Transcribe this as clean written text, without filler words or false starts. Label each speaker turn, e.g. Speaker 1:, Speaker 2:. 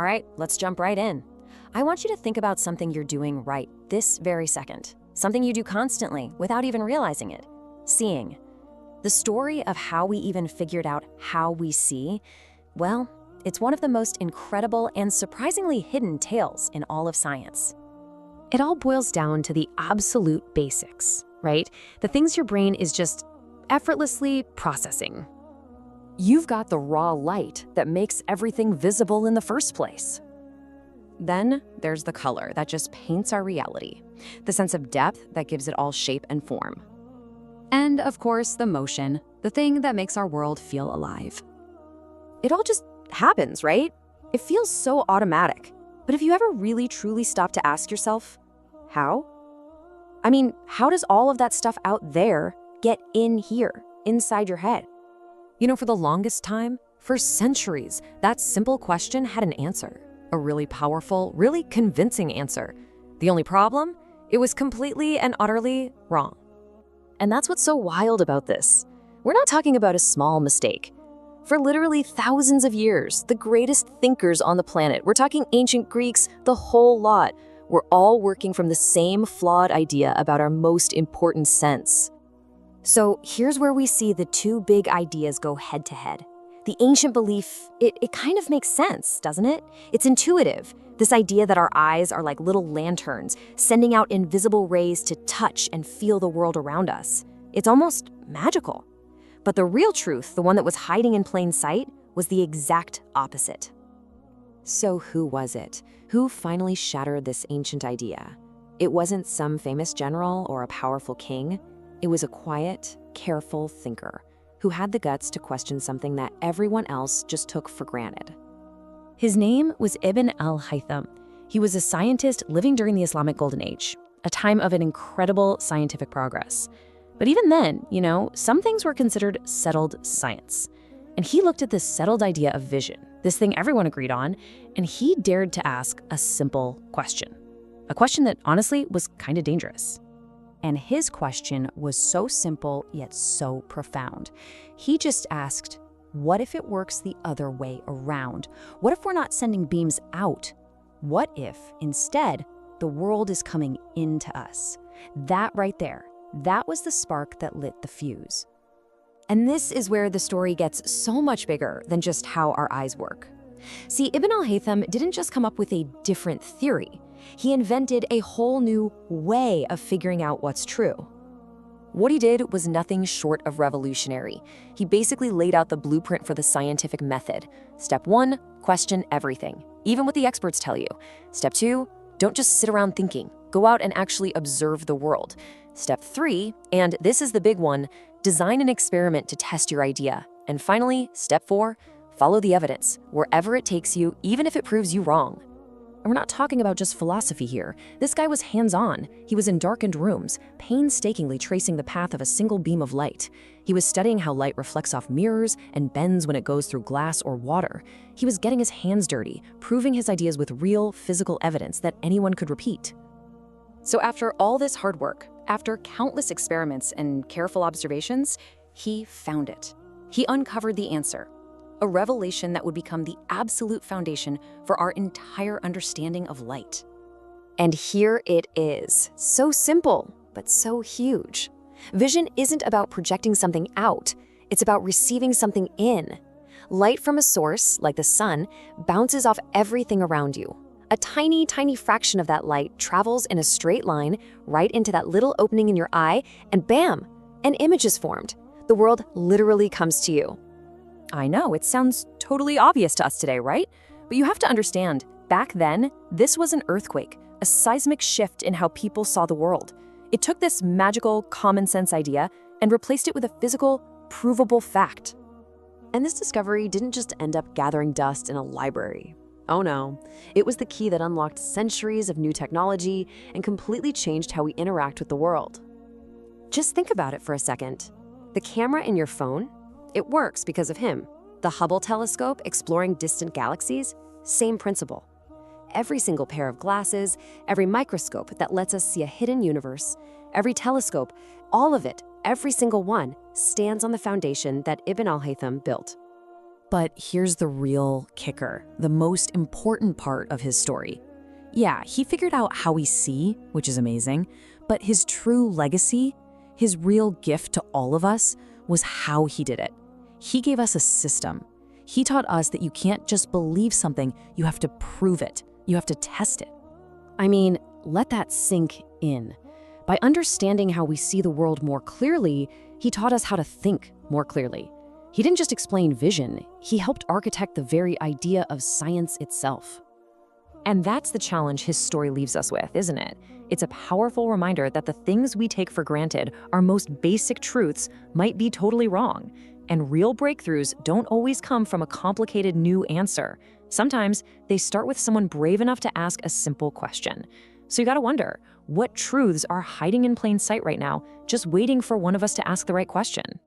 Speaker 1: right, let's jump right in. I want you to think about something you're doing right this very second. Something you do constantly without even realizing it. Seeing. The story of how we even figured out how we see, well, it's one of the most incredible and surprisingly hidden tales in all of science. It all boils down to the absolute basics, right? The things your brain is just effortlessly processing. You've got the raw light that makes everything visible in the first place. Then there's the color that just paints our reality, the sense of depth that gives it all shape and form. And of course, the motion, the thing that makes our world feel alive. It all just happens, right? It feels so automatic. But have you ever really truly stopped to ask yourself, how? I mean, how does all of that stuff out there get in here, inside your head? You know, for the longest time, for centuries, that simple question had an answer. A really powerful, really convincing answer. The only problem? It was completely and utterly wrong. And that's what's so wild about this. We're not talking about a small mistake. For literally thousands of years, the greatest thinkers on the planet, we're talking ancient Greeks, the whole lot, were all working from the same flawed idea about our most important sense. So here's where we see the two big ideas go head to head. The ancient belief, it kind of makes sense, doesn't it? It's intuitive. This idea that our eyes are like little lanterns, sending out invisible rays to touch and feel the world around us. It's almost magical. But the real truth, the one that was hiding in plain sight, was the exact opposite. So who was it? Who finally shattered this ancient idea? It wasn't some famous general or a powerful king. It was a quiet, careful thinker who had the guts to question something that everyone else just took for granted. His name was Ibn al-Haytham. He was a scientist living during the Islamic Golden Age, a time of an incredible scientific progress. But even then, you know, some things were considered settled science. And he looked at this settled idea of vision, this thing everyone agreed on, and he dared to ask a simple question. A question that honestly was kind of dangerous. And his question was so simple yet so profound. He just asked, what if it works the other way around? What if we're not sending beams out? What if, instead, the world is coming into us? That right there, that was the spark that lit the fuse. And this is where the story gets so much bigger than just how our eyes work. See, Ibn al-Haytham didn't just come up with a different theory. He invented a whole new way of figuring out what's true. What he did was nothing short of revolutionary. He basically laid out the blueprint for the scientific method. Step 1, question everything, even what the experts tell you. Step 2, don't just sit around thinking. Go out and actually observe the world. Step 3, and this is the big one, design an experiment to test your idea. And finally, step 4, follow the evidence, wherever it takes you, even if it proves you wrong. And we're not talking about just philosophy here. This guy was hands-on. He was in darkened rooms, painstakingly tracing the path of a single beam of light. He was studying how light reflects off mirrors and bends when it goes through glass or water. He was getting his hands dirty, proving his ideas with real, physical evidence that anyone could repeat. So after all this hard work, after countless experiments and careful observations, he found it. He uncovered the answer. A revelation that would become the absolute foundation for our entire understanding of light. And here it is. So simple, but so huge. Vision isn't about projecting something out. It's about receiving something in. Light from a source, like the sun, bounces off everything around you. A tiny, tiny fraction of that light travels in a straight line right into that little opening in your eye, and bam, an image is formed. The world literally comes to you. I know, it sounds totally obvious to us today, right? But you have to understand, back then, this was an earthquake, a seismic shift in how people saw the world. It took this magical, common sense idea and replaced it with a physical, provable fact. And this discovery didn't just end up gathering dust in a library. Oh no, it was the key that unlocked centuries of new technology and completely changed how we interact with the world. Just think about it for a second. The camera in your phone, it works because of him. The Hubble telescope exploring distant galaxies, same principle. Every single pair of glasses, every microscope that lets us see a hidden universe, every telescope, all of it, every single one, stands on the foundation that Ibn al-Haytham built. But here's the real kicker, the most important part of his story. Yeah, he figured out how we see, which is amazing, but his true legacy, his real gift to all of us, was how he did it. He gave us a system. He taught us that you can't just believe something, you have to prove it. You have to test it. I mean, let that sink in. By understanding how we see the world more clearly, he taught us how to think more clearly. He didn't just explain vision, he helped architect the very idea of science itself. And that's the challenge his story leaves us with, isn't it? It's a powerful reminder that the things we take for granted, our most basic truths, might be totally wrong. And real breakthroughs don't always come from a complicated new answer. Sometimes they start with someone brave enough to ask a simple question. So you gotta wonder, what truths are hiding in plain sight right now, just waiting for one of us to ask the right question?